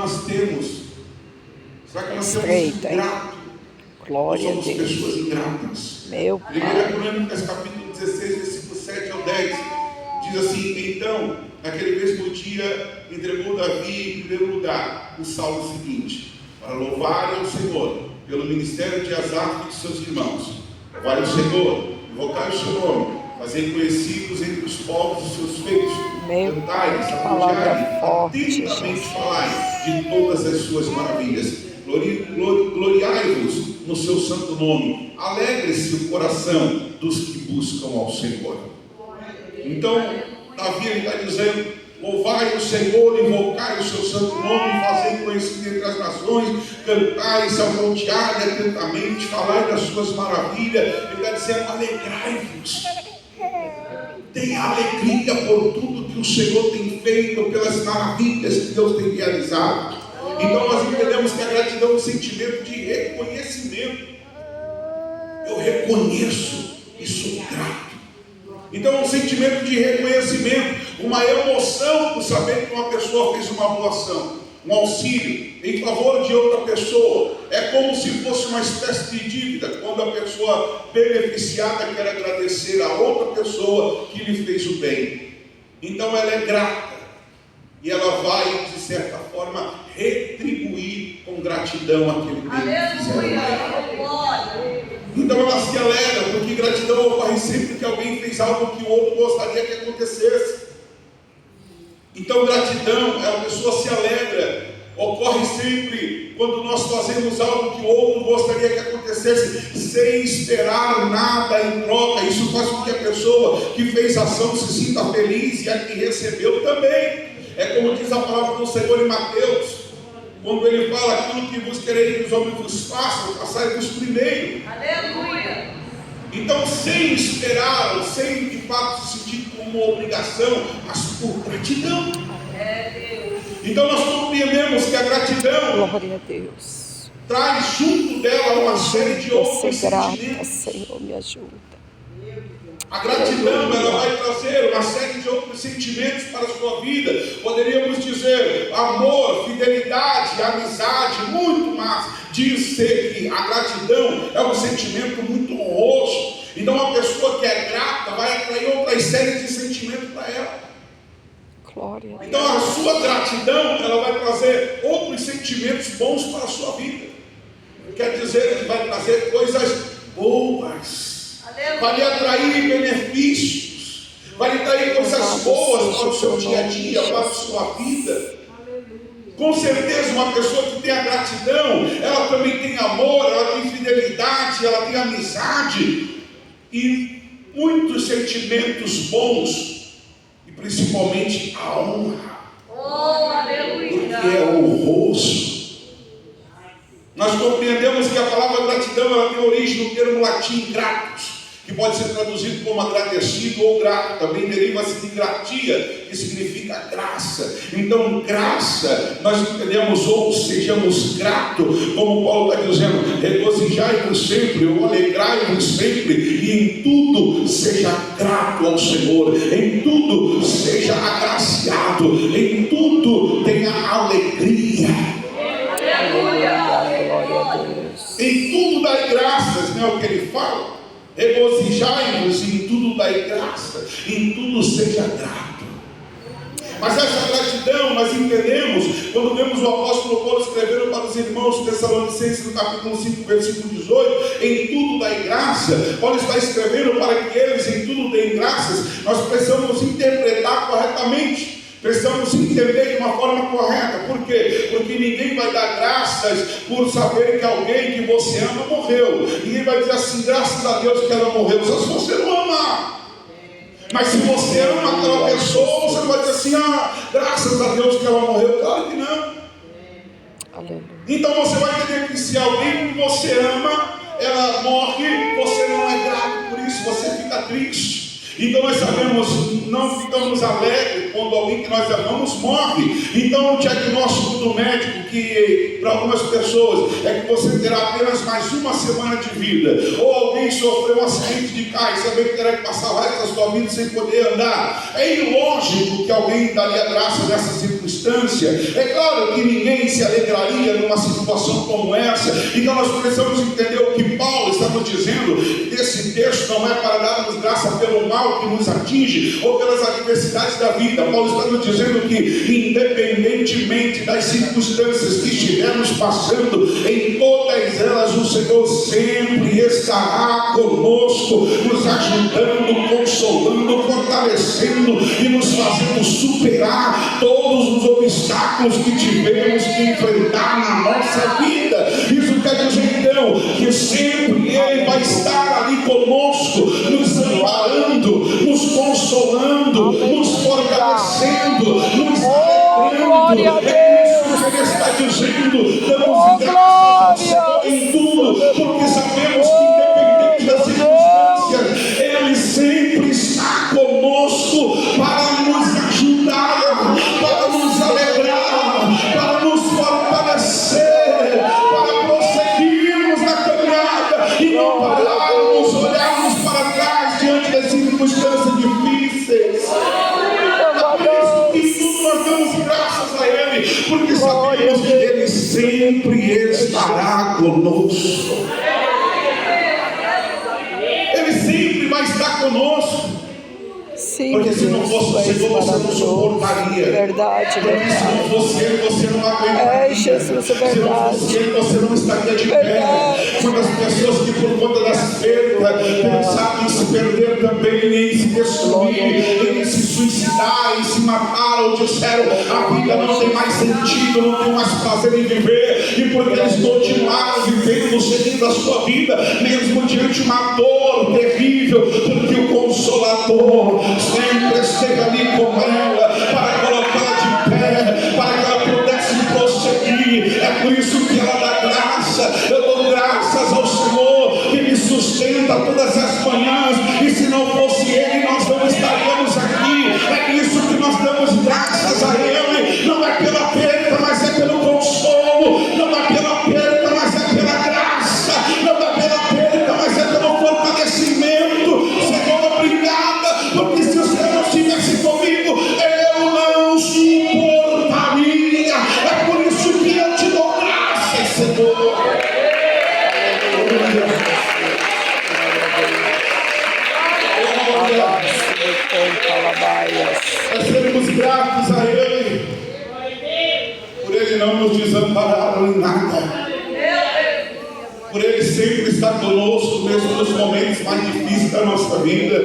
nós temos? Será que nós Estreita, temos ingrato? Glória a Nós somos Deus. pessoas ingratas. Meu 1 Pai. Crônicas, capítulo 16, versículo 7 ao 10, diz assim: então, naquele mesmo dia, entregou Davi em primeiro lugar o salmo seguinte, para louvarem ao Senhor, pelo ministério de Asaf e de seus irmãos. Louvarem o Senhor, invocai o seu nome, fazei conhecidos entre os povos os seus feitos, cantai, palavra forte, atentamente Jesus. falai de todas as suas maravilhas. Gloriai-vos no seu santo nome, alegre-se o coração dos que buscam ao Senhor. Então, Davi está dizendo: louvai o Senhor, invocai o seu santo nome, fazei conhecido entre as nações, cantai, salmodiai atentamente, falai das suas maravilhas. Ele está dizendo: alegrai-vos, tenha alegria por tudo que o Senhor tem feito, pelas maravilhas que Deus tem realizado. Então nós entendemos que a gratidão é um sentimento de reconhecimento. Eu reconheço e sou grato. Então é um sentimento de reconhecimento, uma emoção por saber que uma pessoa fez uma boa ação, um auxílio em favor de outra pessoa. É como se fosse uma espécie de dívida, quando a pessoa beneficiada quer agradecer a outra pessoa que lhe fez o bem. Então ela é grata. E ela vai, de certa forma, retribuir com gratidão aquele bem que fizeram. Então ela se alegra, porque gratidão ocorre sempre que alguém fez algo que o outro gostaria que acontecesse. Então gratidão, a pessoa se alegra, ocorre sempre quando nós fazemos algo que o outro gostaria que acontecesse, sem esperar nada em troca. Isso faz com que a pessoa que fez a ação se sinta feliz, e a que recebeu também. É como diz a palavra do Senhor em Mateus, quando ele fala: aquilo que vos quereis que os homens vos façam, façai-vos primeiro. Aleluia! Então, sem esperar, sem de fato se sentir como uma obrigação, mas por gratidão. Então nós compreendemos que a gratidão, Glória a Deus, traz junto dela uma série de outros grata, sentimentos. Senhor, me ajuda. A gratidão, ela vai trazer uma série de outros sentimentos para a sua vida. Poderíamos dizer amor, fidelidade, amizade, muito mais. Diz ser que a gratidão é um sentimento muito honroso. Então uma pessoa que é grata vai atrair outras séries de sentimentos para ela. Glória a Deus. Então a sua gratidão, ela vai trazer outros sentimentos bons para a sua vida. Quer dizer que vai trazer coisas boas. Vai lhe atrair benefícios, vai lhe atrair coisas boas para o seu dia a dia, para a sua vida. Com certeza uma pessoa que tem a gratidão, ela também tem amor, ela tem fidelidade, ela tem amizade e muitos sentimentos bons, e principalmente a honra, porque é honroso. Nós compreendemos que a palavra gratidão, ela tem origem no termo latim gratus, que pode ser traduzido como agradecido ou grato. Também deriva-se de gratia, que significa graça. Então graça, nós entendemos, ou sejamos gratos, como Paulo está dizendo: regozijai-vos sempre, ou alegrai-vos sempre, e em tudo seja grato ao Senhor, em tudo seja agraciado, em tudo tenha alegria. Glória a Deus. Em tudo dai graças, não é o que ele fala? Regozijai-vos, em tudo dai graça, em tudo seja grato. Mas essa gratidão nós entendemos quando vemos o apóstolo Paulo escrevendo para os irmãos Tessalonicenses no capítulo 5, versículo 18: em tudo dai graça. Paulo está escrevendo para que eles em tudo deem graças. Nós precisamos interpretar corretamente. Precisamos entender de uma forma correta. Por quê? Porque ninguém vai dar graças por saber que alguém que você ama morreu. Ninguém vai dizer assim: graças a Deus que ela morreu, só se você não amar. Mas se você ama aquela pessoa, você não vai dizer assim: graças a Deus que ela morreu. Claro que não. Aleluia. Então você vai entender que se alguém que você ama, ela morre, você não é grato por isso, você fica triste. Então nós sabemos não ficamos alegres quando alguém que nós amamos morre. Então o diagnóstico do médico, que para algumas pessoas é que você terá apenas mais uma semana de vida, ou alguém sofreu um acidente de carro e saber que terá que passar o resto da sua vida sem poder andar. É ilógico que alguém daria graça nessa circunstância. É claro que ninguém se alegraria numa situação como essa. Então nós precisamos entender o que Paulo está nos dizendo. Esse texto não é para darmos graça pelo mal que nos atinge ou pelas adversidades da vida. Paulo está nos dizendo que, independentemente das circunstâncias que estivermos passando, em todas elas o Senhor sempre estará conosco, nos ajudando, consolando, fortalecendo e nos fazendo superar todos os obstáculos que tivemos que enfrentar na nossa vida. Isso quer dizer então que sempre Ele vai estar ali conosco, nos amparando, nos consolando, nos fortalecendo, nos alegrando. É isso que Ele está dizendo. Damos graças ao Senhor em tudo, porque sabemos que independente das circunstâncias, Ele sempre está conosco para nos ajudar, para nos alegrar, para nos fortalecer, para prosseguirmos na caminhada e não pararmos, olharmos para trás diante das circunstâncias difíceis. Por isso, em tudo nós damos graças a Ele, porque sabemos que Ele sempre estará conosco. Ele sempre vai estar conosco. Sim, Porque se não fosse o Senhor, você não suportaria. Verdade, Porque se não fosse Ele, você não aguentaria. Jesus, é verdade. Se não fosse Ele, você não estaria de pé. Quantas pessoas que por conta das perdas pensaram em se perder também, em se destruir, em se suicidar, em se matar, ou disseram a vida não tem mais sentido, não tem mais prazer em viver, e porque eles continuaram vivendo, seguindo a sua vida, mesmo diante de uma dor terrível, porque o Consolador sempre esteve ali com ela para colocá-la de pé, para que ela pudesse prosseguir. É por isso que ela dá graça. Eu dou graças ao Senhor que me sustenta todas as manhãs, e se não fosse Ele, nós não estaríamos aqui. É isso que nós damos graças a Ele. Não é pela perda, mas é pelo consolo. Não é pela perda, mas é pela graça. Não é pela perda, mas é pelo fortalecimento. Senhor, obrigada, porque se o Senhor não estivesse comigo, eu não suportaria. É por isso que eu te dou graças, Senhor. Nós seremos gratos a Ele, por Ele não nos desamparar em nada, por Ele sempre estar conosco, mesmo nos momentos mais difíceis da nossa vida,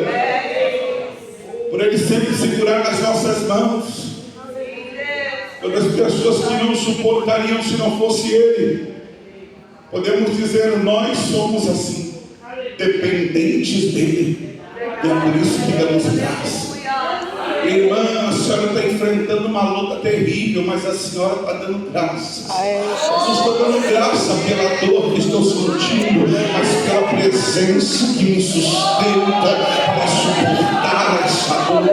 por Ele sempre segurar nas nossas mãos. Quando as pessoas que não suportariam se não fosse Ele, podemos dizer: nós somos assim, dependentes dEle, e é por isso que damos graça. Irmã, a senhora está enfrentando uma luta terrível, mas a senhora está dando graça. Não estou dando graça pela dor que estou sentindo, mas pela presença que me sustenta para suportar essa dor.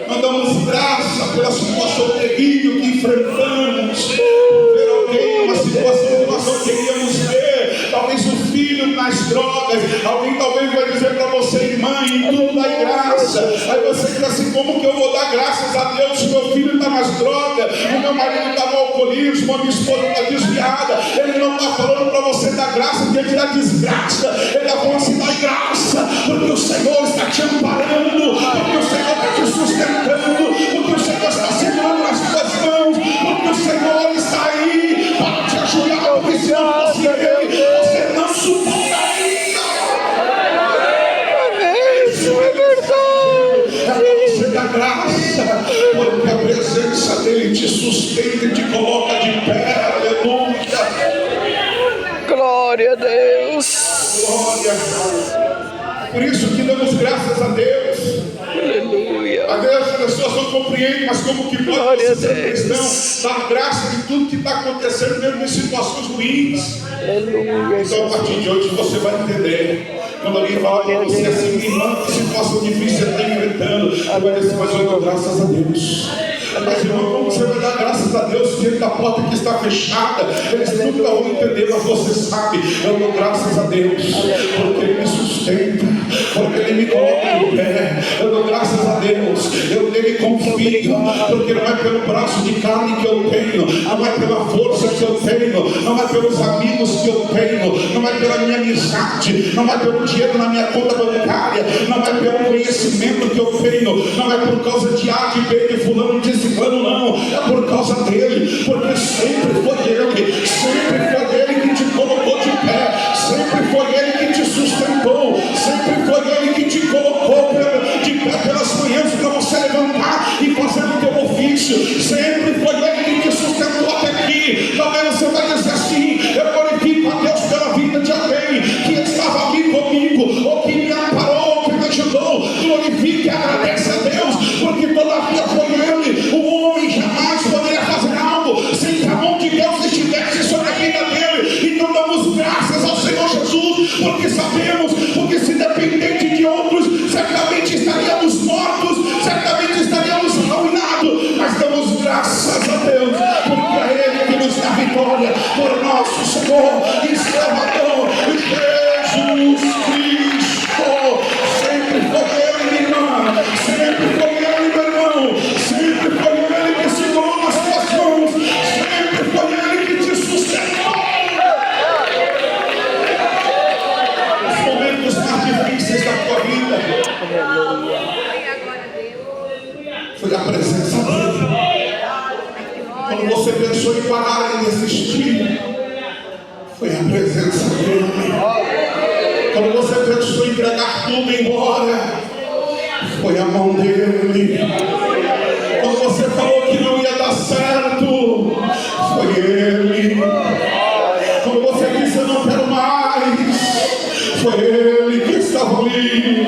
Nós damos graça pela situação terrível que enfrentamos, ver alguém, uma situação que nós não queríamos ver, talvez o filho nas drogas. Alguém talvez vai dizer para você: irmã, em tudo dá graça. Aí você diz assim: como que eu vou dar graças a Deus se meu filho está nas drogas, o meu marido está no alcoolismo, a minha esposa está desviada? Ele não está falando para você dar graça diante da desgraça, ele está falando assim: dá graça, porque o Senhor está te amparando, porque o Senhor está te sustentando, porque o Senhor está segurando nas tuas mãos, porque o Senhor está aí para te ajudar, porque se não fosse Ele, você não suportaria. É verdade. Você dá graça, porque a presença dEle te sustenta e te coloca de pé. Aleluia. Glória a Deus. Glória. Por isso que damos graças a Deus. Aleluia. Às vezes as pessoas não compreendem, mas como que pode você ser cristão, dar graça de tudo que está acontecendo, mesmo em situações ruins? Aleluia. Então a partir de hoje você vai entender Quando alguém fala para você assim, irmão, que situação difícil você está enfrentando, você vai dizer, mas eu dou graças a Deus. Mas irmão, como você vai dar graças a Deus diante da porta que está fechada? Eles nunca vão entender, mas você sabe, eu dou graças a Deus, porque Ele me sustenta, porque Ele me coloca em pé. Eu dou graças a Deus, eu nele confio, porque não é pelo braço de carne que eu tenho, não é pela força que eu tenho, não é pelos amigos que eu tenho, não é pela minha amizade, não é pelo dinheiro na minha conta bancária, não é pelo conhecimento que eu tenho, não é por causa de A, de B, de fulano, de ciclano, não, é por causa dele, porque sempre foi ele que te colocou de pé, sempre foi ele que te sustentou, sempre foi ele que te colocou de pé pelas manhãs para você levantar e fazer o teu ofício, sempre foi ele que te sustentou até aqui. Talvez você vai dizer assim, eu glorifico a Deus pela vida de alguém que estava ali comigo, ou que me amparou, ou que me ajudou. Glorifique e agradece a Deus, porque todavia foi ele. O homem jamais poderia fazer algo sem que a mão de Deus estivesse sobre a vida dele. Então damos graças ao Senhor Jesus, porque sabemos, porque se dependente de outros, certamente estaríamos mortos, certamente estaríamos arruinados, mas damos graças a Deus, porque é Ele que nos dá vitória, por nosso Senhor e Salvador Jesus Cristo. Sempre foi Ele, minha irmã, sempre foi Ele, meu irmão, sempre foi Ele que segurou nas tuas mãos, sempre foi Ele que te sustentou. Os momentos mais difíceis da tua vida, foi a presença dele. Quando você pensou em parar e desistir, foi a presença dele. Quando você pensou em entregar tudo embora, foi a mão dele. Quando você falou que não ia dar certo, foi ele. Quando você disse eu não quero mais, foi ele que estava ali.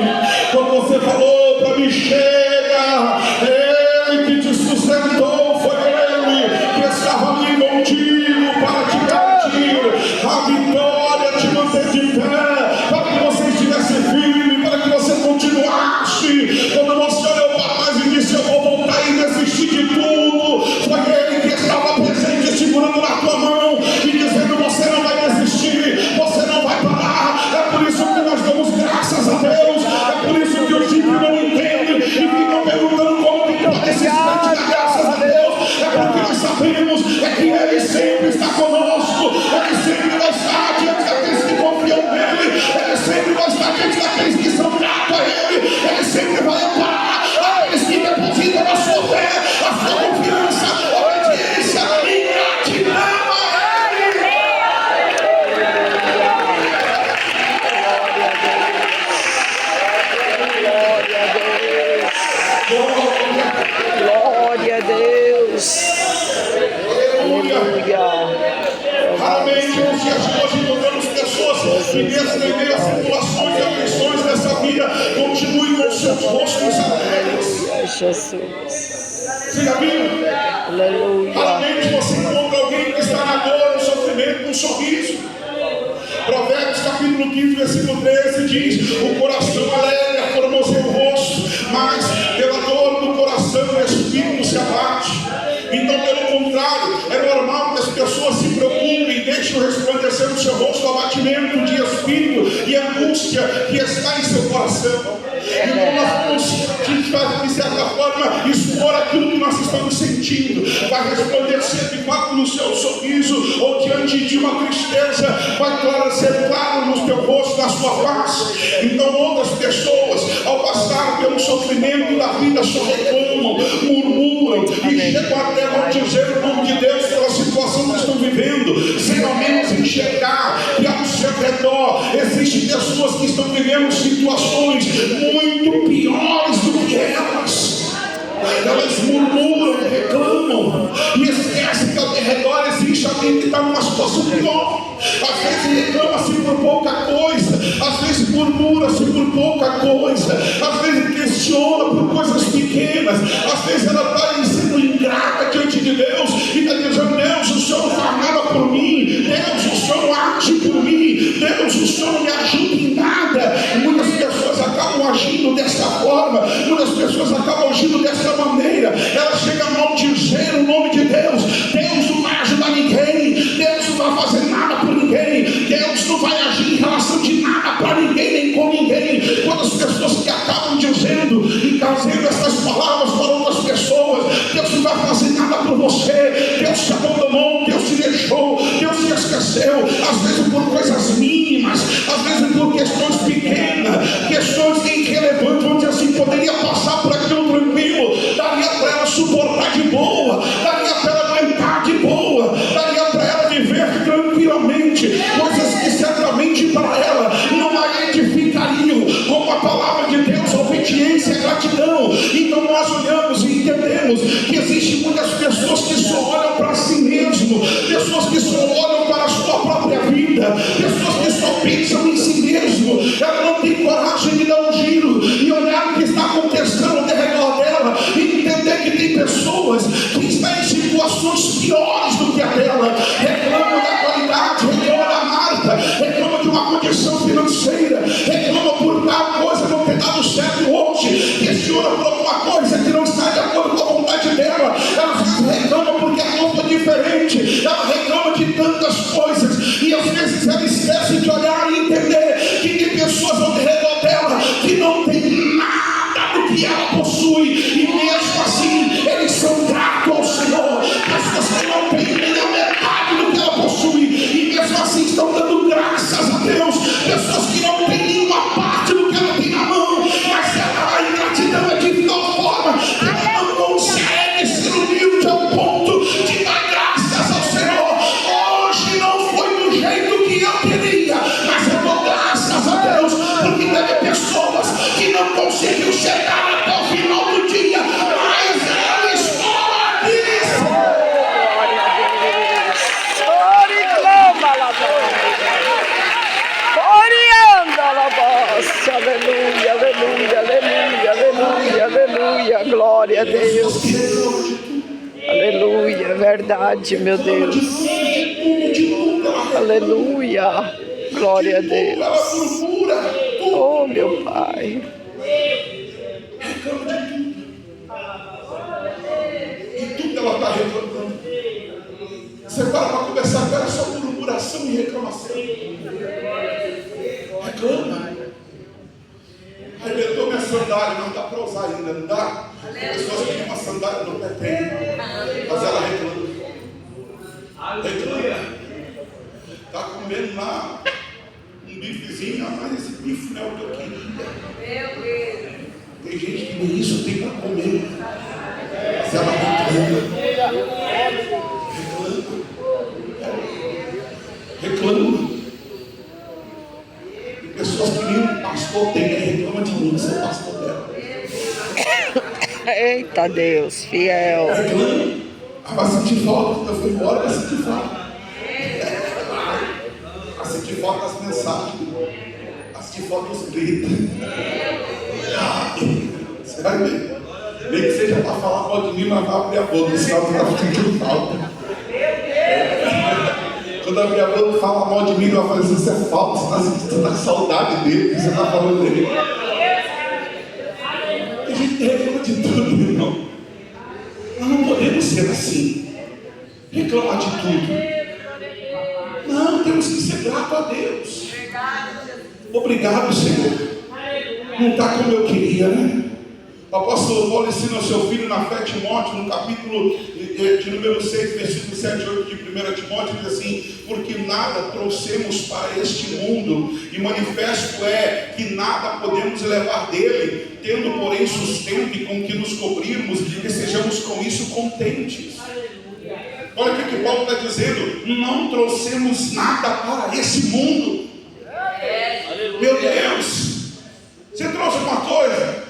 Quando você falou para mim chega, ele que te sustentou, foi ele que estava ali contigo para te garantir a vitória, te manter de pé, para que você estivesse firme, para que você continuasse. Quando você olhou para trás e disse eu vou voltar e desistir de tudo, foi ele que estava presente segurando na tua mão e dizendo você não vai desistir, você não vai parar. É por isso que nós damos graças a Deus, é por isso que os ímpios não entendem e ficam perguntando como que pode se dar graças a Deus. É porque nós sabemos que Ele sempre está conosco, Ele sempre vai estar diante daqueles que confiam nele, Ele sempre vai estar diante daqueles que são gratos a Ele, Ele sempre vai amparar aqueles que depositam a sua fé, a sua confiança, a obediência e gratidão a Ele. Glória a Deus. Aleluia. Raramente nos dias de hoje encontramos pessoas que mesmo em meio a tribulações e aflições dessa vida continuem com seus rostos alegres. Aleluia, Jesus. Você já viu? Aleluia. Raramente você encontra alguém que está na dor, no sofrimento, com um sorriso. Provérbios capítulo 15, versículo 13 diz: o coração alegra, formoseia o rosto, mas pela dor do coração o espírito se abate. Então, pelo contrário, é normal que as pessoas se preocupem e deixem resplandecer no seu rosto o abatimento de espírito e angústia que está em seu coração. Então nós vamos, de certa forma, expor aquilo que nós estamos sentindo. Vai resplandecer de fato no seu sorriso, ou diante de uma tristeza, vai ser claro no teu rosto, na sua face. Então outras pessoas, ao passar pelo sofrimento da vida, só reclamam, murmuram e chegam até a dizer o nome de Deus pela situação que estão vivendo, sem ao menos enxergar que ao seu redor existem pessoas que estão vivendo situações muito piores do que elas. Elas murmuram, reclamam e esquecem que ao redor existe alguém que está numa situação pior. Às vezes reclama-se por pouca coisa, às vezes murmura-se por pouca coisa, às vezes questiona por coisas pequenas, às vezes ela está sendo ingrata diante de Deus e está dizendo: Deus, o Senhor não faz nada por mim, Deus, o Senhor não age por mim, Deus, o Senhor não me ajuda em nada. estava ungindo dessa maneira, ela chega a maldizer o nome de Deus. Deus não vai ajudar ninguém, Deus não vai fazer nada por ninguém, Deus não vai agir em relação de nada para ninguém, nem com ninguém. Quantas pessoas que acabam dizendo e trazendo essas palavras para outras pessoas: Deus não vai fazer nada por você, Deus te abandonou, Deus te deixou, Deus te esqueceu. Às vezes por coisas mínimas, às vezes por questões pequenas, questões irrelevantes, vamos dizer assim, poderia passar por aquilo tranquilo, daria para ela suportar de boa, daria para ela aguentar de boa, daria para ela viver tranquilamente, coisas que certamente para ela não a edificariam, como a palavra de Deus, a obediência e a gratidão. Então nós olhamos e entendemos que existem muitas pessoas que só olham para si mesmo, pessoas que só olham para a sua própria vida, pessoas que só pensam em si mesmo. Ela não tem coragem de dar um giro e olhar o que está acontecendo ao redor dela e entender que tem pessoas que estão em situações piores do que a dela, reclamam da qualidade, reclamam da marca, reclamam de uma condição financeira, reclamam por tal coisa não ter dado certo hoje, questiona por alguma coisa que não está de acordo com a vontade dela, ela reclama porque a roupa é diferente, ela reclama de tantas coisas, e às vezes ela esquece de olhar e entender que tem pessoas ao redor dela que não tem nada do que ela possui, e mesmo assim eles são gratos ao Senhor. Pessoas que não têm nem a metade do que ela possui, e mesmo assim estão dando graças a Deus. Pessoas que não têm nenhuma parte do que ela tem na mão, mas a ingratidão é de tal forma que ela não consegue ser humilde ao ponto de dar graças ao Senhor. Hoje não foi do jeito que eu queria, mas eu dou graças a Deus, porque teve pessoas que não conseguiram chegar até o final do dia, mas ela estava aqui. Glória a Deus. Oriclama la Orianda la voz. Aleluia, aleluia, aleluia, aleluia, aleluia. Glória a Deus. Aleluia, verdade, meu Deus. Aleluia. Glória a Deus. Ela murmura tudo, Oh, meu Pai. reclama de tudo. E tudo ela está reclamando. Você para conversar com ela, é só murmuração e reclamação. Reclama. Aí meteu minha sandália, não dá para usar ainda, não dá? Pessoas que têm uma sandália no pé tem, mas ela reclama. Reclama. Está comendo lá um bifezinho, mas esse bife não é o que eu queria. Tem gente que nem isso tem para comer. Mas ela reclama. Tem pessoas que nem o pastor tem, ele reclama de mim, ser pastor dela. Eita Deus, fiel. Reclama. Vai sentir falta, eu fui embora, vai sentir falta. Vai sentir falta das mensagens, vai sentir falta dos gritos. Você vai ver. Nem que seja para falar mal de mim, mas vai abrir a boca, senão você está sentindo falta. Quando abrir a boca e fala mal de mim, vai falar assim: isso é falta, você está sentindo saudade dele, você está falando dele. A gente reclama de tudo, irmão. Nós não podemos ser assim, reclamar de tudo. Não, temos que ser grato a Deus. Obrigado, Senhor. Não está como eu queria, né? O apóstolo Paulo ensina ao seu filho na fé, Timóteo, no capítulo de número 6, versículo 7 e 8 de 1 Timóteo, diz assim: porque nada trouxemos para este mundo, e manifesto é que nada podemos levar dele, tendo porém sustento e com que nos cobrirmos, e sejamos com isso contentes. Olha o que Paulo está dizendo: não trouxemos nada para esse mundo. Meu Deus, você trouxe alguma coisa?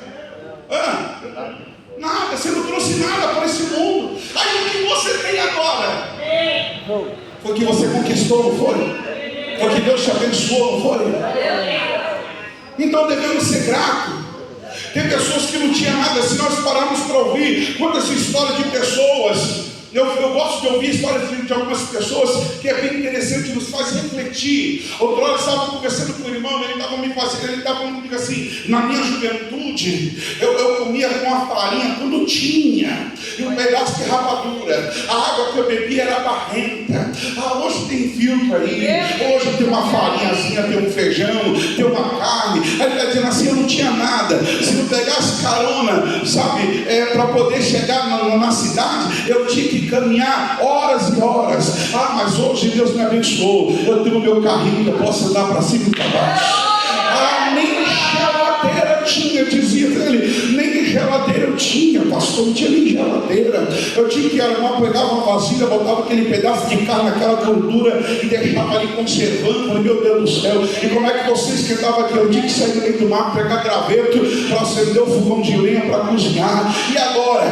Nada, você não trouxe nada para esse mundo. Aí o que você tem agora? Foi o que você conquistou, não foi? Foi o que Deus te abençoou, não foi? Então devemos ser gratos. Tem pessoas que não tinham nada. Se nós pararmos para ouvir quantas histórias de pessoas Eu gosto de ouvir histórias de algumas pessoas que é bem interessante, nos faz refletir. Outra hora eu estava conversando com o irmão, ele estava falando comigo assim: na minha juventude, eu comia com a farinha quando tinha, e um pedaço de rapadura. A água que eu bebia era barrenta. Hoje tem filtro aí, hoje tem uma farinhazinha, tem um feijão, tem uma carne. Aí ele está dizendo assim: eu não tinha nada. Se não pegasse carona, sabe, para poder chegar na cidade, eu tinha que caminhar horas e horas. Mas hoje Deus me abençoou, eu tenho o meu carrinho que eu posso andar para cima e para baixo. Nem geladeira tinha, dizia ele, nem geladeira eu tinha, pastor, não tinha nem geladeira. Eu tinha que arrumar, pegava uma vasilha, botava aquele pedaço de carne, aquela gordura e deixava ali conservando. Falei, meu Deus do céu, e como é que você esquentava aqui? Eu tinha que sair do meio do mar, pegar graveto para acender o fogão de lenha para cozinhar. E agora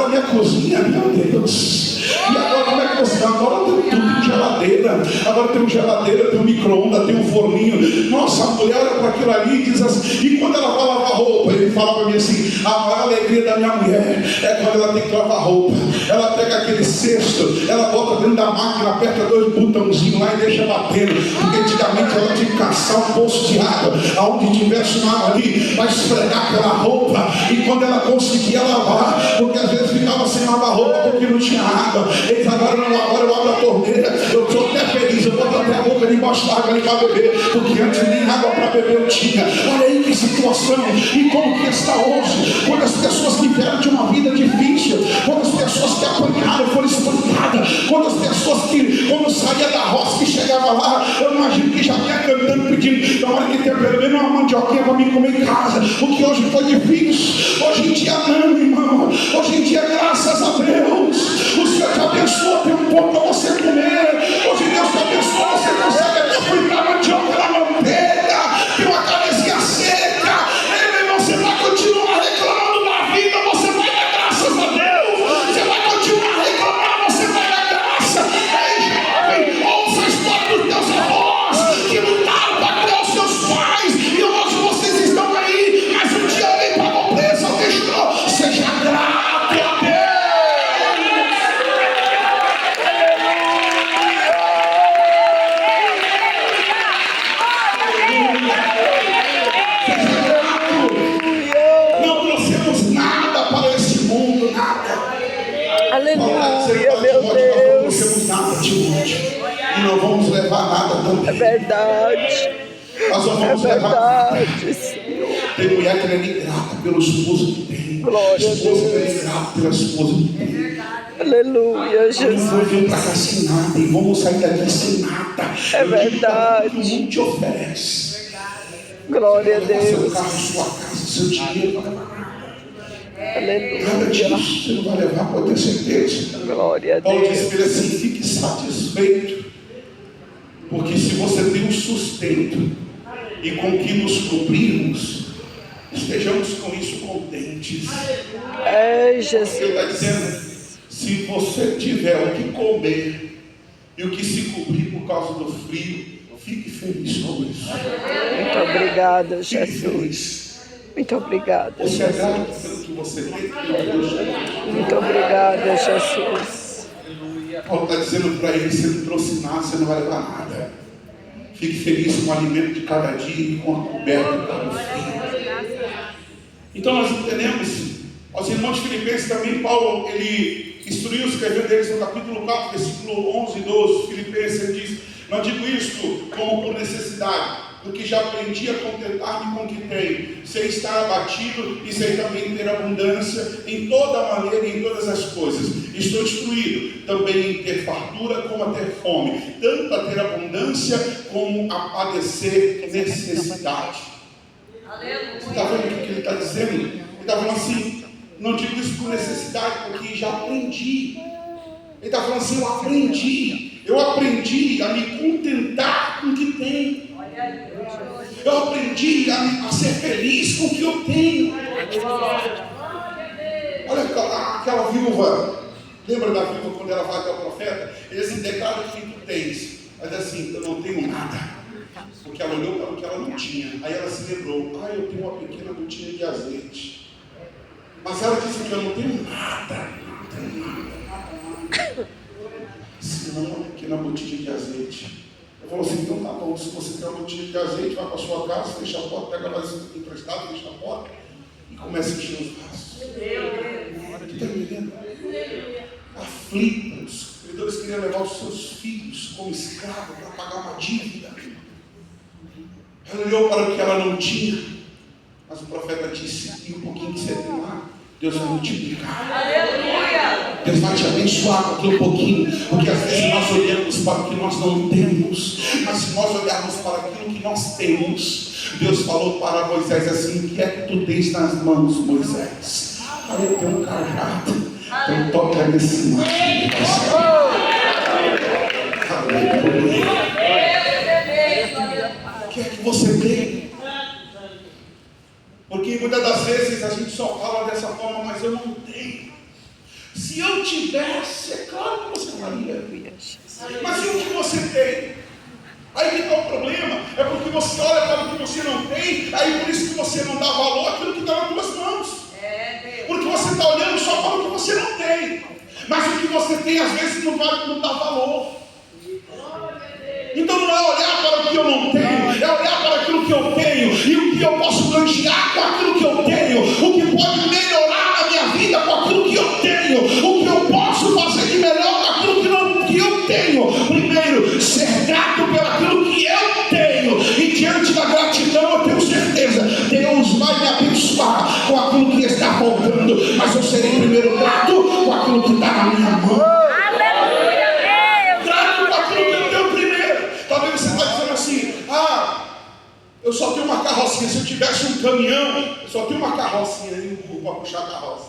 minha cozinha, meu Deus. E agora como é que você está? Agora tem tudo em geladeira. Agora tem geladeira, tem micro-ondas, tem forninho. Nossa, a mulher olha para aquilo ali e diz assim. E quando ela vai lavar roupa, ele fala para mim assim: a maior alegria da minha mulher é quando ela tem que lavar roupa. Ela pega aquele cesto, ela bota dentro da máquina, aperta 2 botãozinhos lá e deixa batendo. Porque antigamente ela tinha que caçar um poço de água, aonde tivesse uma água ali, para esfregar aquela roupa. E quando ela conseguia lavar, porque às vezes ficava sem lavar roupa porque não tinha água. Eles agora eu abro a torneira, eu estou até feliz, eu boto até a boca debaixo da água ali para beber, porque antes nem água para beber eu tinha. Olha aí que situação, e como que está hoje, quando as pessoas que vieram de uma vida difícil, quando as pessoas que apanharam foram espancadas, quando as pessoas que, quando saía da roça que chegava lá, eu imagino que já vinha cantando, pedindo, na hora que tem pelo menos uma mandioquinha para me comer em casa, porque hoje foi difícil. Hoje em dia não, irmão, hoje em dia graças a Deus, o Senhor te abençoa, tem um pão para você comer. Hoje Deus te abençoa, você consegue até fritar mandioca na manteiga, tem uma cabecinha seca. Ei, meu irmão, você vai continuar reclamando da vida, você vai dar graças a Deus. Você vai continuar reclamando, você vai dar graça. Ei, jovem, ouça a história dos teus avós que lutaram para criar os seus pais, e hoje vocês estão aí, mas um dia alguém pagou preço, alguém chorou. Seja grato a Deus. Aleluia, meu Deus. Não trouxemos nada, Timóteo, e não vamos levar nada também. É verdade. Nós não vamos levar nada. Tem mulher que não é nem grata pelo esposo que tem. Glória a esposa que não é Deus. grata pela esposa que tem. Aleluia, Jesus. Não vem para cá sem nada e vamos sair daqui sem nada. É verdade. O mundo te oferece. Glória a Seu Deus. carro, sua casa, seu dinheiro, não vai levar nada. Nada Aleluia. disso você não vai levar, pode ter certeza. Glória a Paulo Deus. disse para ele assim: fique satisfeito, porque se você tem um sustento e com que nos cobrirmos, estejamos com isso contentes. É, Ele Jesus. está dizendo: se você tiver o que comer e o que se cobrir por causa do frio, fique feliz com isso. Muito obrigada, Fique Jesus. feliz. Muito obrigada, Você é grato Jesus. pelo que você tem, pelo Deus. Muito obrigada, Jesus. Paulo está dizendo para ele: se não trouxe nada, você não vai levar nada. Fique feliz com o alimento de cada dia e com a coberta de cada frio. Então nós entendemos, aos irmãos filipenses também, Paulo, ele instruiu, escrevendo deles no capítulo 4, versículo 11 e 12, Filipenses, ele diz: não digo isto como por necessidade, porque já aprendi a contentar-me com o que tenho, sei estar abatido e sei também ter abundância em toda maneira e em todas as coisas. Estou instruído também em ter fartura como a ter fome, tanto a ter abundância como a padecer necessidade. Você está vendo o que ele está dizendo? Ele está falando assim: não digo isso por necessidade, porque já aprendi. Ele está falando assim: eu aprendi a me contentar com o que tenho. Eu aprendi a ser feliz com o que eu tenho. Olha aquela viúva, lembra da viúva quando ela vai até o profeta? Ele assim: declara o que tu tens. Mas assim: eu não tenho nada. Porque ela olhou para o que ela não tinha. Aí ela se lembrou: eu tenho uma pequena gotinha de azeite. Mas ela disse que eu não tenho nada. tem nada. Senão uma pequena botija de azeite. Eu falo assim, então tá bom, se você tem uma botija de azeite, vai para sua casa, fecha a porta, pega a vasilha emprestada, fecha a porta e começa a encher os vasos. Está entendendo? Aflitos, os credores queriam levar os seus filhos como escravo para pagar uma dívida. Ela olhou para o que ela não tinha, mas o profeta disse: e um pouquinho que você tem lá, Deus vai multiplicar. Aleluia! Deus vai te abençoar com aquele pouquinho, porque às vezes nós olhamos para o que nós não temos, mas se nós olharmos para aquilo que nós temos, Deus falou para Moisés assim: o que é que tu tens nas mãos, Moisés? Aí eu tenho um cajado, então toca nesse mar. Aleluia! O que é que você tem? Porque muitas das vezes a gente só fala dessa forma, mas eu não tenho. Se eu tivesse, é claro que você faria. Mas e o que você tem? Aí que está o problema. É porque você olha para o que você não tem, aí por isso que você não dá valor àquilo que está nas tuas mãos. Porque você está olhando só para o que você não tem. Mas o que você tem às vezes não dá valor. Então não é olhar para o que eu não tenho, é olhar para aquilo que eu tenho e o que eu posso ganhar com aquilo que eu tenho, o que pode melhorar a minha vida com aquilo que eu tenho, o que eu posso fazer de melhor com aquilo que eu tenho. Primeiro, ser grato pelo aquilo que eu tenho, e diante da gratidão eu tenho certeza, Deus vai me abençoar com aquilo que está faltando, mas eu serei primeiro grato com aquilo que está na minha mão. Talvez você está dizendo assim: eu só tenho uma carrocinha. Se eu tivesse um caminhão, eu só tenho uma carrocinha e um burro para puxar a carroça.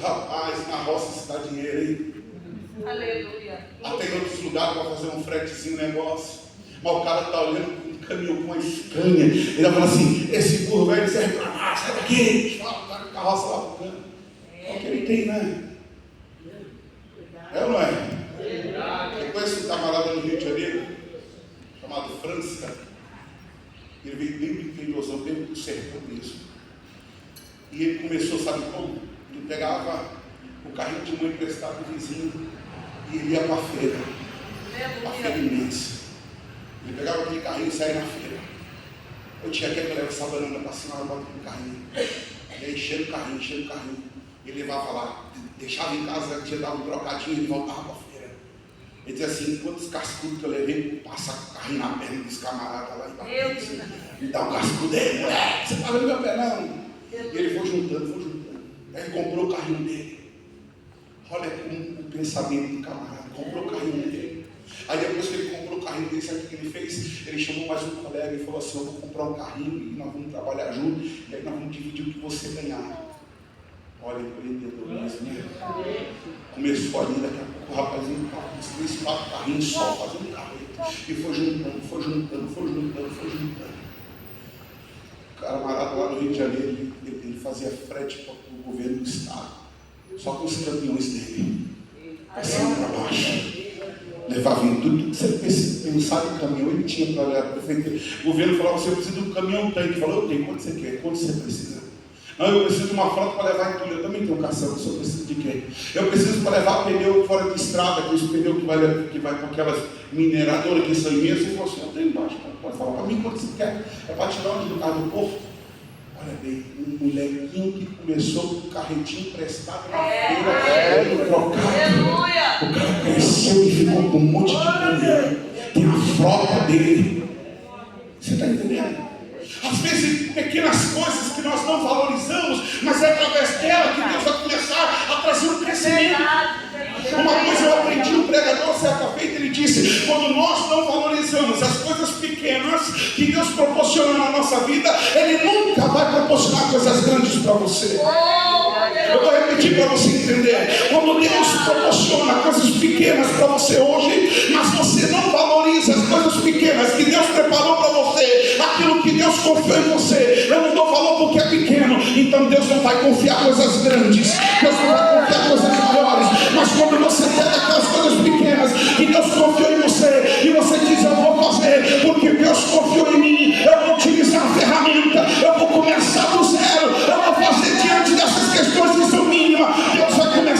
Rapaz, na roça se dá dinheiro, hein? Aleluia. Até em outros lugares para fazer um fretezinho, negócio. Mas o cara está olhando com um caminhão, com uma Scania. Ele vai falar assim: esse burro velho serve para nada, sai daqui. Fala, tá com a carroça lá pro canto. É o que ele tem, né? É ou não é? Eu conheço um camarada no Rio de Janeiro, chamado França. Ele veio bem pequenosão, bem do sertão mesmo. E ele começou, sabe como? Ele pegava o carrinho de mãe emprestado do vizinho e ele ia para a feira. A feira imensa. Ele pegava aquele carrinho e saía na feira. Eu tinha que levar essa banana para cima, bota no carrinho. E aí enchendo o carrinho. Ele levava lá, deixava em casa, tinha dado um trocadinho, ele voltava para a feira. Ele dizia assim: quantos cascudos que eu levei, passa o carrinho na perna dos camaradas lá embaixo. Me dá um cascudo aí, moleque, você tá vendo meu pé não? E ele foi juntando. Aí ele comprou o carrinho dele. Olha como o pensamento do camarada, comprou o carrinho dele. Aí depois que ele comprou o carrinho dele, sabe o que ele fez? Ele chamou mais um colega e falou assim: eu vou comprar um carrinho e nós vamos trabalhar junto, e aí nós vamos dividir o que você ganhar. Olha, empreendedor mesmo, né? Começou ali, daqui a pouco o rapazinho estava com 3, 4 carrinhos só, fazendo carreta. E foi juntando. O camarada lá no Rio de Janeiro, ele fazia frete para o governo do estado, só com os caminhões dele, passando para baixo. Levava em tudo que você pensava em caminhão, ele tinha para olhar para o prefeito. O governo falava: você precisa de um caminhão tanque. Ele falou: eu tenho, quanto você quer? Quanto você precisa? Não, eu preciso de uma frota para levar entulho. Eu também tenho caçamba, eu preciso de quê? Eu preciso para levar pneu fora de estrada, aqueles pneus que vai com aquelas mineradoras que são imensas. Ele falou assim: eu tenho embaixo, pode falar para mim quanto você quer. É para tirar onde do carro do povo. Olha bem, um molequinho que começou com um carretinho emprestado na feira, trocado. O cara cresceu e ficou com um monte de caminhão. Tem a frota dele. Você está entendendo? Às vezes, pequenas coisas que nós não valorizamos, mas é através dela que Deus vai começar a trazer um crescimento. Uma coisa eu aprendi, um pregador certa feita, ele disse: quando nós não valorizamos as coisas pequenas que Deus proporciona na nossa vida, Ele nunca vai proporcionar coisas grandes para você. Eu vou repetir para você entender. Quando Deus proporciona coisas pequenas para você hoje, mas você não valoriza as coisas pequenas que Deus preparou para você, aquilo que Deus confiou em você, eu não dou valor porque é pequeno, então Deus não vai confiar coisas grandes, Deus não vai confiar coisas maiores. Mas quando você pega aquelas coisas pequenas que Deus confiou em você, e você diz: eu vou fazer porque Deus confiou em mim, eu vou utilizar a ferramenta, eu vou começar do zero, eu vou fazer diante dessas questões que são mínimas, Deus vai começar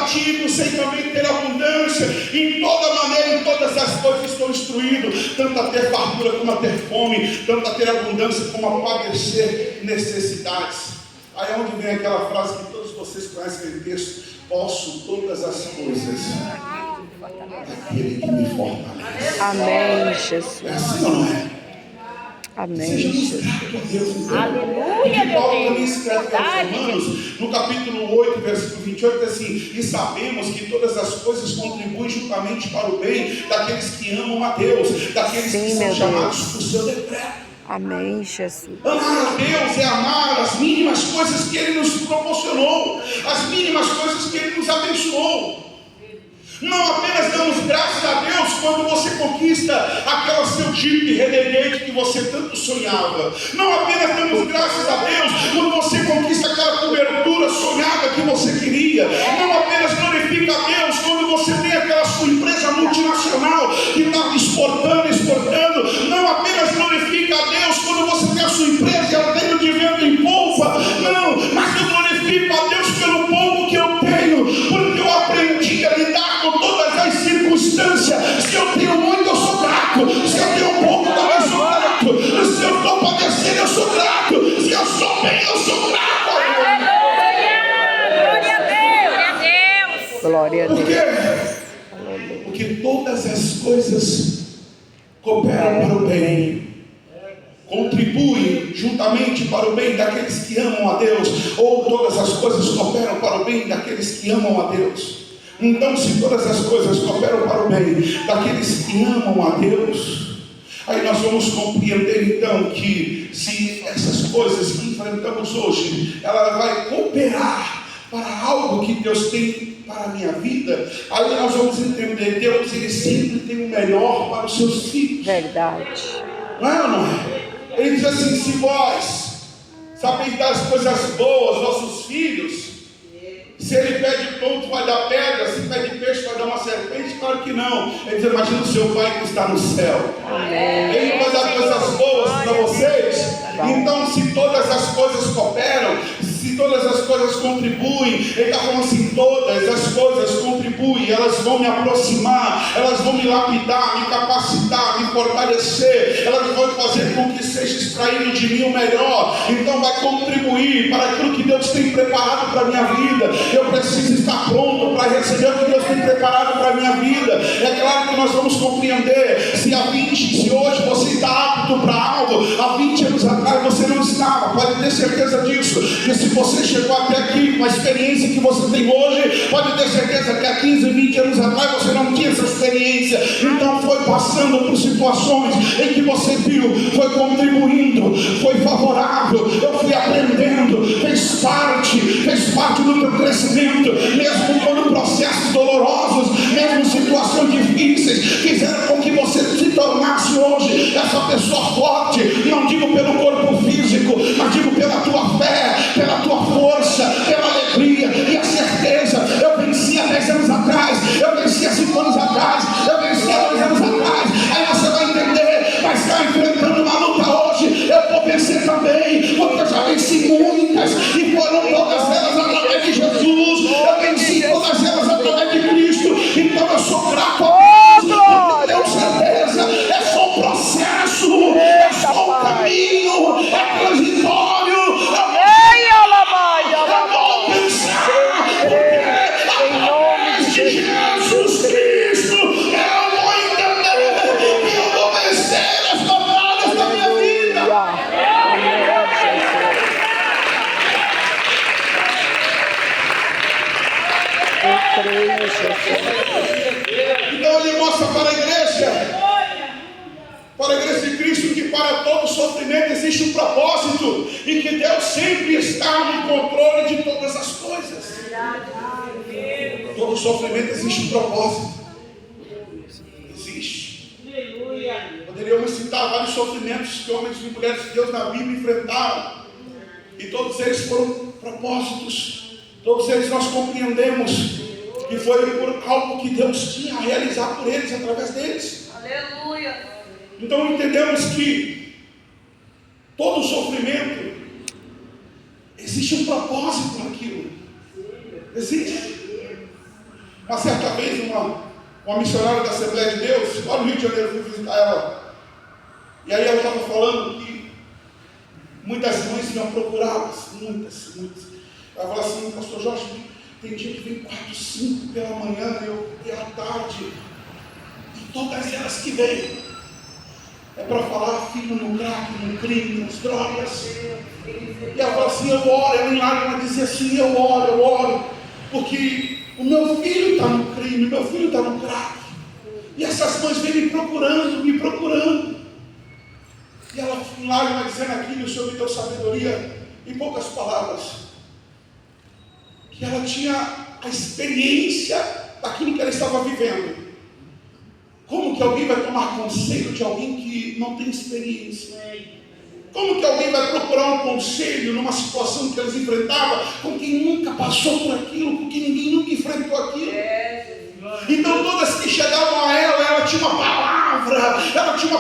abatido, sem também ter abundância. Em toda maneira, em todas as coisas estou instruído, tanto a ter fartura como a ter fome, tanto a ter abundância como a padecer necessidades. Aí é onde vem aquela frase que todos vocês conhecem aquele texto: posso todas as coisas naquele que me fortalece. Amém, Jesus. É assim ou não é? Amém, Sejamos Jesus. gratos a Deus, então. Aleluia, E Paulo meu também Deus. escreve aos Verdade, Romanos, no capítulo 8, versículo 28, diz assim: e sabemos que todas as coisas contribuem juntamente para o bem daqueles que amam a Deus, daqueles que são chamados por seu decreto. Amém, Jesus. Amar a Deus é amar as mínimas coisas que Ele nos proporcionou, as mínimas coisas que Ele nos abençoou. Não apenas damos graças a Deus quando você conquista aquela seu Jeep Renegade que você tanto sonhava. Não apenas damos graças a Deus quando você conquista aquela cobertura sonhada que você queria. Não apenas glorifica a Deus quando você tem aquela sua empresa multinacional que está exportando. Não apenas glorifica a Deus quando você tem a sua empresa e ela tem de vento em polpa. Não, mas eu glorifico a Deus pelo pouco que eu tenho, porque eu aprendi a lidar com todas as circunstâncias. Se eu tenho muito, eu sou grato. Se eu tenho pouco, também sou grato. Se eu estou padecendo, eu sou grato. Se eu sou bem, eu sou grato. Glória a Deus. Por quê? Porque todas as coisas cooperam para o bem, contribuem juntamente para o bem daqueles que amam a Deus, ou todas as coisas cooperam para o bem daqueles que amam a Deus. Então, se todas as coisas cooperam para o bem daqueles que amam a Deus, aí nós vamos compreender então que se essas coisas que enfrentamos hoje, ela vai cooperar para algo que Deus tem para a minha vida, aí nós vamos entender: Deus, Ele sempre tem o melhor para os seus filhos. Verdade. Não é ou não é? Ele diz assim: se vós sabeis dar as coisas boas aos vossos filhos, se ele pede pão, tu vai dar pedra, se pede peixe, vai dar uma serpente? Claro que não. Ele diz: imagina o seu Pai que está no céu. Ele vai dar coisas boas para vocês. Então, se todas as coisas cooperam, se todas as coisas contribuem, ele está falando assim: todas as coisas contribuem, elas vão me aproximar, elas vão me lapidar, me capacitar, me fortalecer, elas vão fazer com que seja extraído de mim o melhor. Então vai contribuir para aquilo que Deus tem preparado para a minha vida. Eu preciso estar pronto para receber o que Deus tem preparado para a minha vida. É claro que nós vamos compreender: se hoje você está apto para algo, há 20 anos atrás você não estava. Pode ter certeza disso. Que se você chegou até aqui com a experiência que você tem hoje, pode ter certeza que há 15, 20 anos atrás você não tinha essa experiência. Então foi passando por situações em que você viu, foi contribuindo, foi favorável. Eu fui aprendendo, fez parte do teu crescimento, mesmo quando processos dolorosos, mesmo situações difíceis, fizeram com que você se tornasse hoje essa pessoa forte. Não digo pelo corpo físico, mas digo pela tua fé, pela tua força, pela alegria e a certeza. Eu venci há 10 anos atrás, eu venci há 5 anos atrás, eu venci há 2 anos atrás. Aí você vai entender: mas está enfrentando uma luta hoje, eu vou vencer também, porque eu já venci muitas, e foram todas elas através de Jesus. Eu venci todas elas através de Cristo. Então eu sou grato a Deus, porque eu tenho certeza, é só um processo, é só um caminho, é transitório. Em nome de Jesus Cristo, eu vou entender e eu vou vencer as batalhas da minha vida. Eu creio, Jesus. Então ele mostra para a igreja de Cristo, que para todo sofrimento existe um propósito e que Deus sempre está no controle de todas as coisas. Todo sofrimento existe um propósito. Existe. Poderíamos citar vários sofrimentos que homens e mulheres de Deus na Bíblia enfrentaram, e todos eles foram propósitos. Todos eles nós compreendemos que foi por algo que Deus tinha a realizar por eles, através deles. Aleluia. Então entendemos que todo sofrimento existe um propósito naquilo. Existe. Uma certa vez, uma missionária da Assembleia de Deus, lá no Rio de Janeiro, fui visitar ela. E aí ela estava falando que muitas mães iam procurá-las, muitas. Ela falou assim: pastor Jorge, tem dia que vem 4, 5 pela manhã, e à tarde, e todas elas que vêm é para falar: filho no crack, no crime, nas drogas. E ela fala assim: eu oro. Ela dizia assim: eu oro, porque o meu filho está no crime, meu filho está no crack. E essas mães vêm me procurando. E ela, lá, dizendo aquilo, o Senhor me deu sabedoria, em poucas palavras, que ela tinha a experiência daquilo que ela estava vivendo. Como que alguém vai tomar conselho de alguém que não tem experiência? Como que alguém vai procurar um conselho numa situação que eles enfrentavam com quem nunca passou por aquilo, com quem ninguém nunca enfrentou aquilo? Então todas que chegavam a ela tinha uma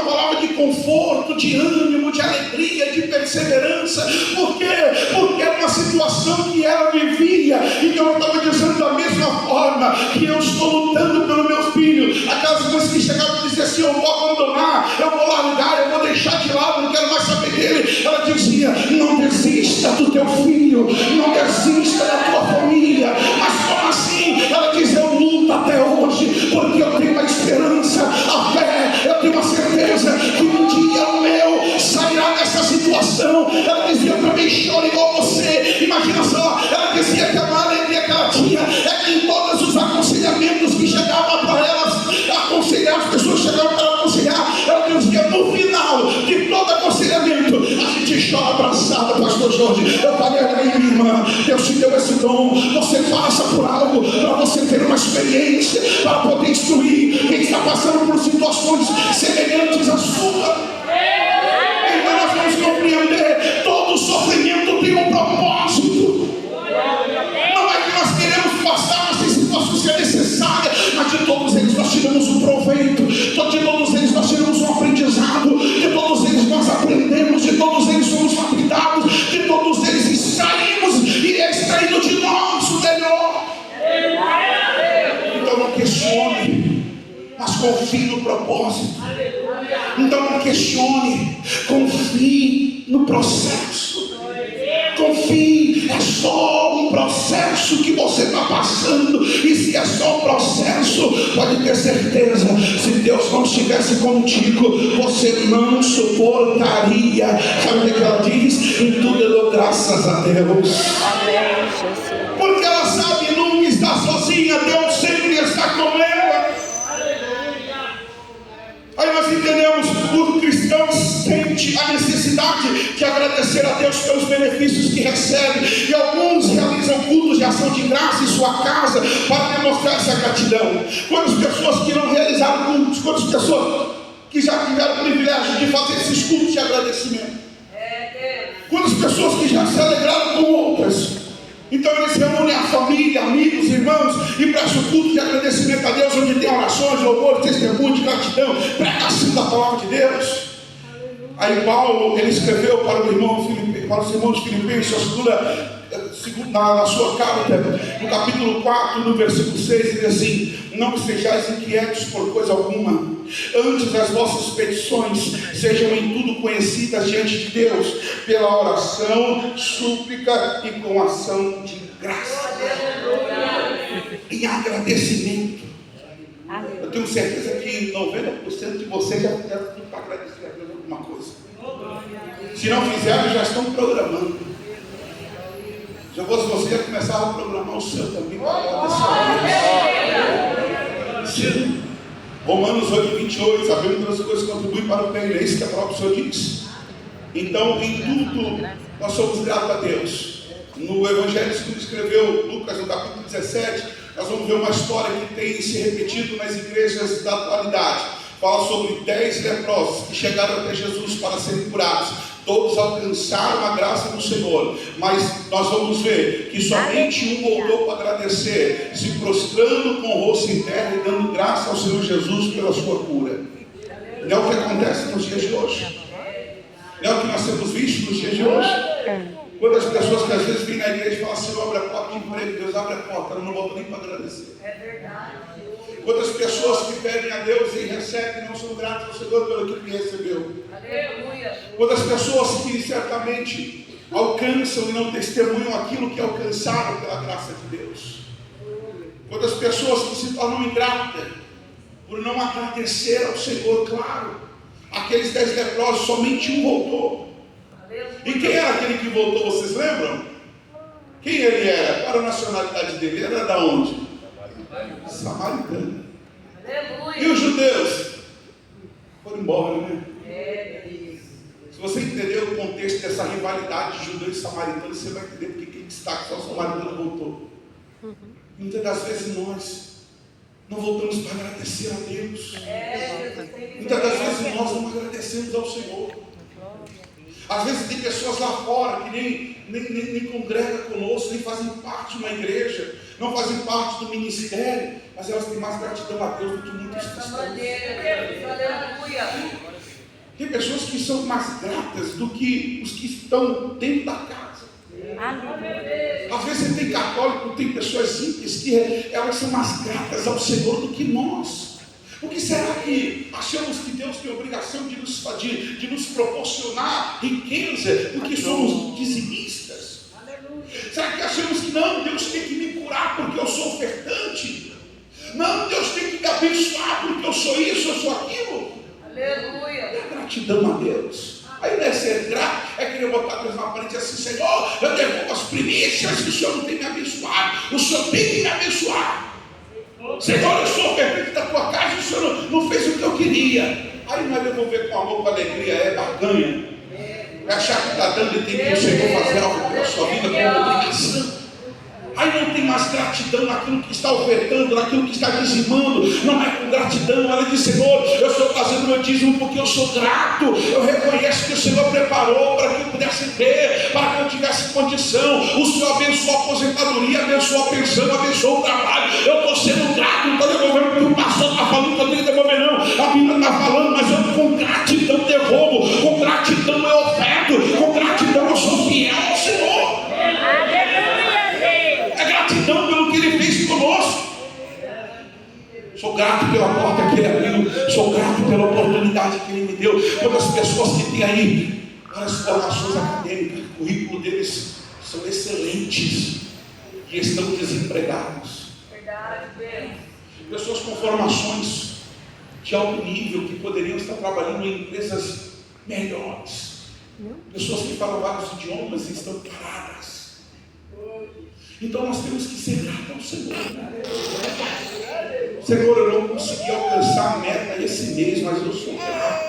palavra de conforto, de ânimo, de alegria, de perseverança. Por quê? Porque era uma situação que ela vivia. Então ela estava dizendo da mesma forma que eu estou lutando pelo meu filho. Aquelas coisas que chegavam e diziam assim: eu vou abandonar, eu vou largar, eu vou deixar de lado, não quero mais saber dele. Ela dizia: não desista do teu filho, não desista da tua família. Mas como assim? Ela diz: eu luto até hoje, porque eu tenho a esperança, a fé, eu tenho a certeza que um dia o meu sairá dessa situação. Ela dizia: eu também choro igual você. Imagina só, ela dizia que a maior alegria que ela tinha é que em todos os aconselhamentos que chegavam para elas, aconselhar, as pessoas chegavam para ela aconselhar, ela dizia: no final de todo aconselhamento, a gente chora abraçada. Pastor Jorge, eu falei: aí, minha irmã, Deus te deu esse dom, você passa por algo para você ter uma experiência, para poder instruir quem está passando por situações semelhantes à sua. Então nós vamos compreender: todo sofrimento tem um propósito. Não é que nós queremos passar nessas situações que é necessária, mas de todos eles nós tiramos um proveito, de todos eles nós tiramos um aprendizado, de todos eles nós aprendemos, de todos eles somos lapidados, de todos eles extraímos e é extraído de nós o melhor. Então não questione, mas confie no propósito. Então não questione, confie no processo. Confie, é só um processo que você está passando. E se é só um processo, pode ter certeza, se Deus não estivesse contigo, você não suportaria. Sabe o que ela diz? Em tudo eu dou graças a Deus. Porque ela sabe nunca estar sozinha, Deus sempre está com ela. Aí nós entendemos: o cristão sente a necessidade de agradecer a Deus pelos benefícios que recebe, e alguns realizam cultos de ação de graça em sua casa para demonstrar essa gratidão. Quantas pessoas que não realizaram cultos, quantas pessoas que já tiveram o privilégio de fazer esses cultos de agradecimento, quantas pessoas que já se alegraram com outras. Então eles reúnem a família, amigos, irmãos e prestam culto de agradecimento a Deus, onde tem orações, louvor, testemunho de gratidão, pregação da palavra de Deus. Aí Paulo, ele escreveu para os irmãos Filipenses, na sua carta, no capítulo 4, no versículo 6, ele diz assim: não estejais inquietos por coisa alguma, antes as vossas petições sejam em tudo conhecidas diante de Deus, pela oração, súplica e com ação de graça, em agradecimento. Eu tenho certeza que 90% de vocês já fizeram tudo para agradecer a Deus alguma coisa. Se não fizeram, já estão programando. Já fosse você, já começava a programar o seu também para agradecer a Deus. Romanos 8:28, sabendo que as coisas contribuem para o bem, é isso que a própria Senhor diz. Então, em tudo, nós somos gratos a Deus. No Evangelho que escreveu Lucas, no capítulo 17, nós vamos ver uma história que tem se repetido nas igrejas da atualidade. Fala sobre 10 leprosos que chegaram até Jesus para serem curados. Todos alcançaram a graça do Senhor, mas nós vamos ver que somente um voltou para agradecer, se prostrando com o rosto em terra e dando graça ao Senhor Jesus pela sua cura. Não é o que acontece nos dias de hoje? Não é o que nós temos visto nos dias de hoje? Quantas pessoas que às vezes vêm na igreja e falam assim, abre a porta de emprego, Deus abre a porta, ela não volta nem para agradecer. É verdade. Quantas pessoas que pedem a Deus e recebem não são gratas ao Senhor pelo que recebeu. Aleluia. Quantas pessoas que certamente alcançam e não testemunham aquilo que alcançaram pela graça de Deus. Quantas pessoas que se tornam ingratas por não agradecer ao Senhor, claro. Aqueles 10 leprosos, somente um voltou. E quem era aquele que voltou, vocês lembram? Quem ele era? Qual era a nacionalidade dele? Ele era da onde? Samaritano. Aleluia. E os judeus? Foram embora, né? Se você entender o contexto dessa rivalidade de judeu e samaritano, você vai entender porque quem destaca só o samaritano voltou. Muitas das vezes nós não voltamos para agradecer a Deus. Muitas das vezes nós não agradecemos ao Senhor. Às vezes tem pessoas lá fora que nem congregam conosco, nem fazem parte de uma igreja, não fazem parte do ministério, mas elas têm mais gratidão a Deus do que muitos cristãos. Tem pessoas que são mais gratas do que os que estão dentro da casa. Às vezes você tem católico, tem pessoas ímpias que elas são mais gratas ao Senhor do que nós. Por que será que achamos que Deus tem a obrigação de nos proporcionar riqueza porque somos dizimistas? Será que achamos que não, Deus tem que me curar porque eu sou ofertante? Não, Deus tem que me abençoar porque eu sou isso, eu sou aquilo? Aleluia. É gratidão a Deus. Aí não é ser grato, é querer botar Deus na parede assim, Senhor, eu devolvo as primícias que o Senhor não tem me abençoado. O Senhor tem que me abençoar. Senhor, eu sou ofertante da tua casa e o Senhor não fez o que eu queria. Aí não é devolver com amor, com alegria, é barganha. É achar que está dando e tem que o Senhor fazer algo pela sua vida com obrigação. Aí não tem mais gratidão naquilo que está ofertando, naquilo que está dizimando. Não é com gratidão. Ela diz, Senhor, eu estou fazendo meu dízimo porque eu sou grato. Eu reconheço que o Senhor preparou para que eu pudesse ter, para que eu tivesse condição. O Senhor abençoou a aposentadoria, abençoou a pensão, abençoou o trabalho. Eu estou sendo grato, não estou devolvendo porque o pastor está falando que eu tenho que devolver, não. A Bíblia está falando, mas eu com gratidão devolvo. Com gratidão eu oferto. Com gratidão eu sou fiel ao Senhor. Pelo que Ele fez conosco. Sou grato pela porta que Ele abriu. Sou grato pela oportunidade que Ele me deu. Quantas pessoas que têm aí várias formações acadêmicas, o currículo deles são excelentes e estão desempregados. Pessoas com formações de alto nível que poderiam estar trabalhando em empresas melhores. Pessoas que falam vários idiomas e estão paradas. Então nós temos que ser gratos ao Senhor. Senhor, eu não consegui alcançar a meta esse mês, mas eu sou grato.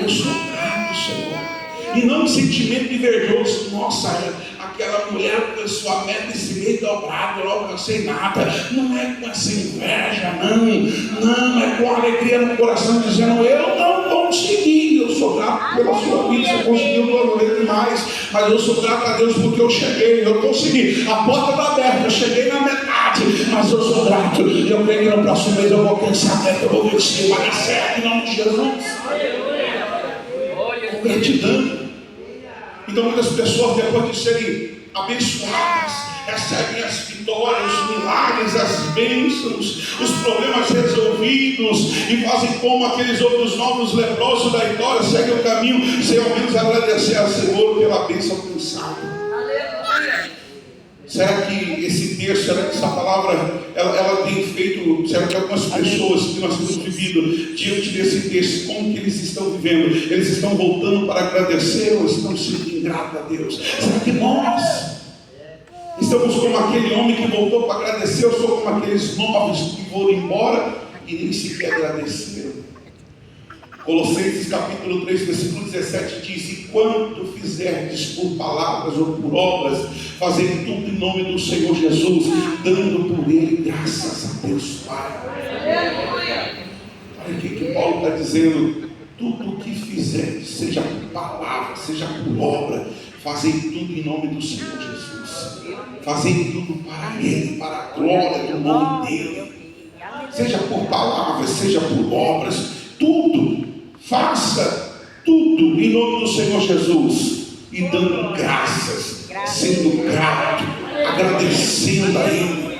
Eu sou grato, Senhor. E não um sentimento invejoso. Nossa, aquela mulher alcançou a meta esse mês dobrado, eu não alcancei nada. Não é com essa inveja, não. É com alegria no coração, dizendo, eu não consegui. Eu sou grato pela sua vida, você conseguiu doer demais, mas eu sou grato a Deus porque eu cheguei, eu consegui. A porta está aberta, eu cheguei na metade, mas eu sou grato. E eu creio que no próximo mês eu vou alcançar a meta, eu vou vencer, vai dar certo em nome de Jesus. Com gratidão. Então muitas pessoas, depois de serem abençoadas, recebem as vitórias, os milagres, as bênçãos, os problemas resolvidos e fazem como aqueles outros novos leprosos da história, seguem o caminho sem ao menos agradecer ao Senhor pela bênção alcançada. Será que esse texto, será que essa palavra ela tem feito, será que algumas pessoas que nós temos vivido diante desse texto, como que eles estão vivendo? Eles estão voltando para agradecer ou estão sendo ingratos a Deus? Será que nós estamos como aquele homem que voltou para agradecer, ou sou como aqueles novos que foram embora e nem sequer agradeceram? Colossenses capítulo 3, versículo 17 diz, e quanto fizerdes por palavras ou por obras, fazei tudo em nome do Senhor Jesus, dando por Ele graças a Deus Pai. Olha o que Paulo está dizendo, tudo o que fizerdes, seja por palavra, seja por obra, fazei tudo em nome do Senhor Jesus. Fazei tudo para Ele, para a glória do nome dEle. Seja por palavras, seja por obras, tudo. Faça tudo em nome do Senhor Jesus. e dando graças, sendo grato, agradecendo a Ele.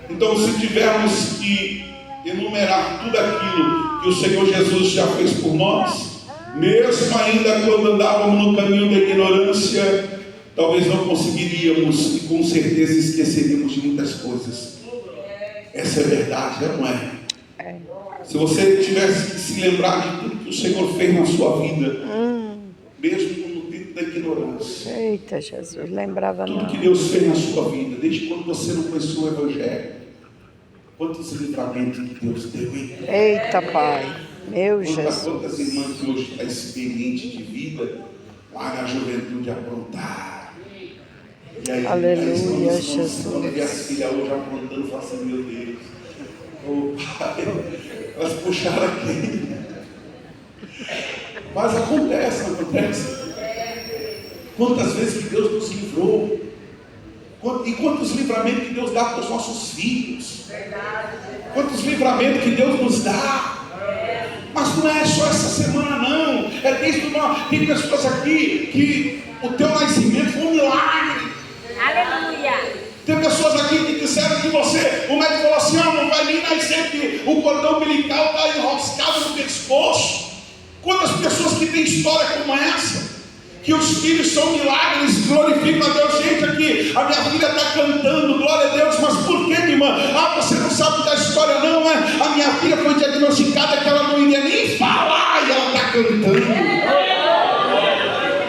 Então, se tivermos que enumerar tudo aquilo que o Senhor Jesus já fez por nós, mesmo ainda quando andávamos no caminho da ignorância, talvez não conseguiríamos e com certeza esqueceríamos de muitas coisas. Essa é verdade, não é? Se você tivesse que se lembrar de tudo que o Senhor fez na sua vida, mesmo no tempo da ignorância, Eita, Jesus, lembrava tudo não. que Deus fez na sua vida, desde quando você não conheceu o Evangelho, quantos livramentos que Deus deu, hein? Eita, Pai, meu Quantas Jesus. irmãs que hoje estão experientes de vida, lá na juventude aprontar. E aí, Aleluia, aí, Jesus. quando vê as filhas hoje aprontando, fala assim, meu Deus, oh, Pai, elas puxaram aqui. Mas acontece, não acontece? Quantas vezes que Deus nos livrou, e quantos livramentos que Deus dá para os nossos filhos, quantos livramentos que Deus nos dá. Mas não é só essa semana não, é desde nós. Tem pessoas aqui que o teu nascimento foi um milagre. Aleluia. Tem pessoas aqui que disseram que você, o médico falou assim, não vai nem nascer, que o cordão umbilical está enroscado no pescoço. Quantas pessoas que têm história como essa, que os filhos são milagres, glorificam a Deus. Gente, aqui a minha filha está cantando, glória a Deus. Mas por que, minha irmã? Você não sabe da história não, é? A minha filha foi diagnosticada que ela não iria nem falar e ela está cantando.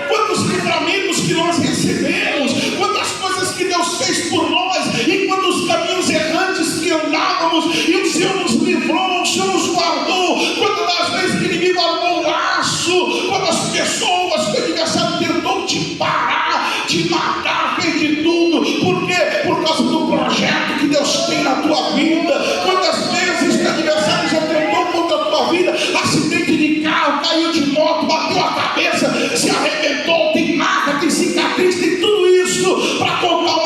Quantos livramentos que nós recebemos, quantas coisas que Deus fez por nós, e quantos caminhos errantes que andávamos, e o Senhor nos livrou, o Senhor nos guardou. Quantas das vezes que o inimigo armou um laço, quantas pessoas que o adversário tentou te parar, te matar, fez de tudo. Por quê? Por causa do projeto que Deus tem na tua vida. Quantas vezes que o adversário já tentou contra a tua vida, acidente de carro, caiu de moto, bateu a cabeça, se arrebentou, tem marca, tem cicatriz, tem tudo isso para contar